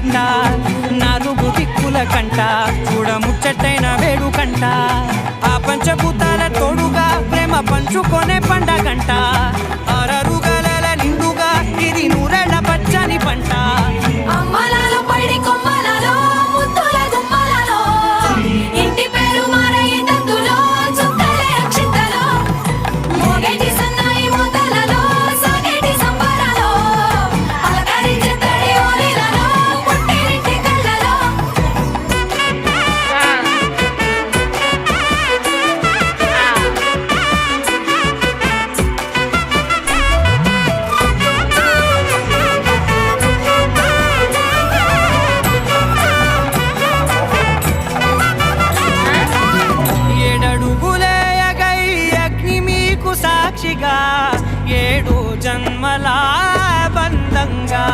జంట, నాలుగు దిక్కుల కంట, చూడముచ్చటైన వేడుకంట. ఆ పంచభూతాల తోడుగా ప్రేమ పంచుకొనే పండగంట. ఆరరుగల నిండుగా ఇది నూరెళ్ళ పచ్చని పంట. అమ్మలాలో పడి కొమ్మలలో ముద్దుల గుమ్మలలో ఇంటి పేరు మారయి తందులో చుక్కలే అక్షింతలో మోగేటి సన్నాయి మోతలలో సాగేటి సంబరాలో అలకరించే తడి ఓలిలలో పుట్టినింటి కళ్ళలో. ఏడడుగులేయగై అగ్ని మీకు సాక్షిగా, 7 జన్మల బంధంగా.